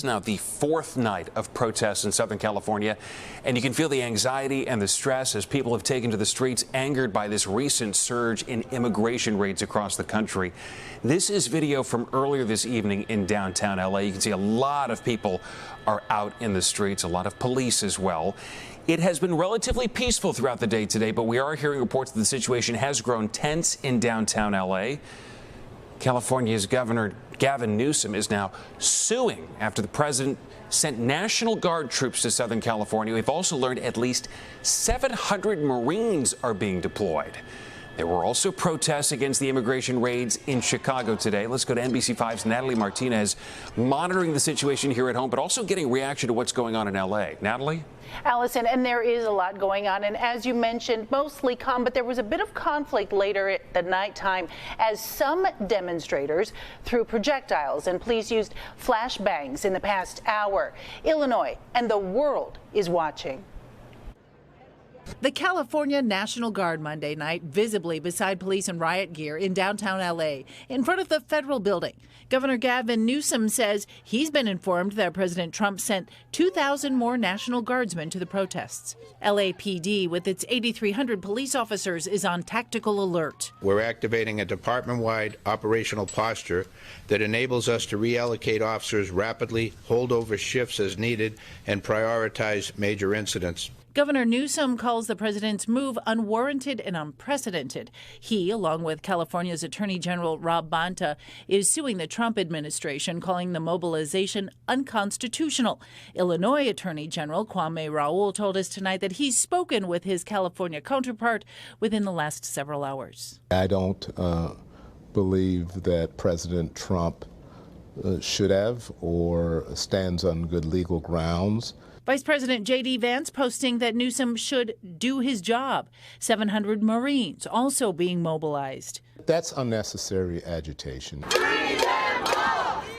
Now, the fourth night of protests in Southern California, and you can feel the anxiety and the stress as people have taken to the streets, angered by this recent surge in immigration raids across the country. This is video from earlier this evening in downtown LA. You can see a lot of people are out in the streets, a lot of police as well. It has been relatively peaceful throughout the day today, but we are hearing reports that the situation has grown tense in downtown LA. California's Governor Gavin Newsom is now suing after the president sent National Guard troops to Southern California. We've also learned at least 700 Marines are being deployed. There were also protests against the immigration raids in Chicago today. Let's go to NBC5's Natalie Martinez, monitoring the situation here at home, but also getting reaction to what's going on in L.A. Natalie? Allison, and there is a lot going on, and as you mentioned, mostly calm, but there was a bit of conflict later at the nighttime as some demonstrators threw projectiles and police used flashbangs in the past hour. Illinois and the world is watching. The California National Guard Monday night visibly beside police in riot gear in downtown L.A. in front of the federal building. Governor Gavin Newsom says he's been informed that President Trump sent 2,000 more National Guardsmen to the protests. LAPD, with its 8,300 police officers, is on tactical alert. We're activating a department-wide operational posture that enables us to reallocate officers rapidly, hold over shifts as needed, and prioritize major incidents. Governor Newsom calls the president's move unwarranted and unprecedented. He, along with California's Attorney General Rob Bonta, is suing the Trump administration, calling the mobilization unconstitutional. Illinois Attorney General Kwame Raoul told us tonight that he's spoken with his California counterpart within the last several hours. I don't believe that President Trump should have or stands on good legal grounds. Vice President J.D. Vance posting that Newsom should do his job. 700 Marines also being mobilized. That's unnecessary agitation.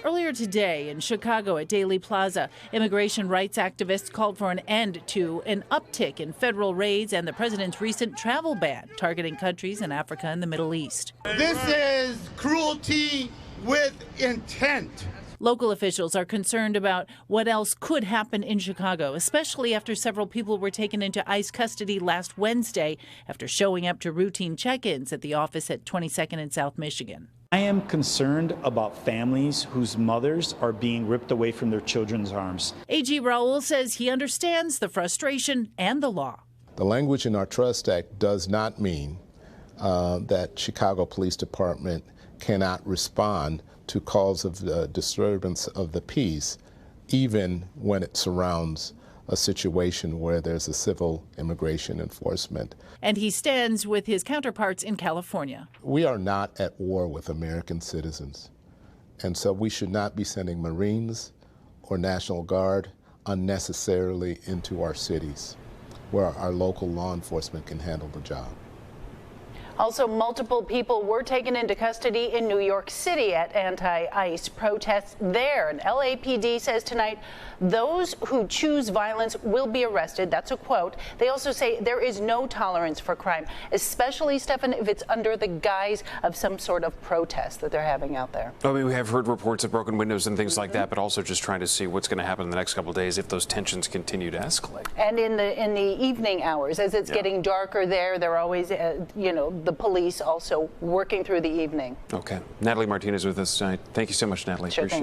Earlier today in Chicago at Daley Plaza, immigration rights activists called for an end to an uptick in federal raids and the president's recent travel ban targeting countries in Africa and the Middle East. This is cruelty with intent. Local officials are concerned about what else could happen in Chicago, especially after several people were taken into ICE custody last Wednesday after showing up to routine check-ins at the office at 22nd and South Michigan. I am concerned about families whose mothers are being ripped away from their children's arms. AG Raoul says he understands the frustration and the law. The language in our Trust Act does not mean that Chicago Police Department cannot respond to calls of disturbance of the peace, even when it surrounds a situation where there's a civil immigration enforcement. And he stands with his counterparts in California. We are not at war with American citizens, and so we should not be sending Marines or National Guard unnecessarily into our cities, where our local law enforcement can handle the job. Also, multiple people were taken into custody in New York City at anti-ICE protests there. And LAPD says tonight those who choose violence will be arrested. That's a quote. They also say there is no tolerance for crime, especially, Stefan, if it's under the guise of some sort of protest that they're having out there. I mean, we have heard reports of broken windows and things like that, but also just trying to see what's going to happen in the next couple of days if those tensions continue to escalate. And in the evening hours, as it's getting darker there, they're always, the police also working through the evening. Okay. Natalie Martinez with us tonight. Thank you so much, Natalie. Sure Appreciate it.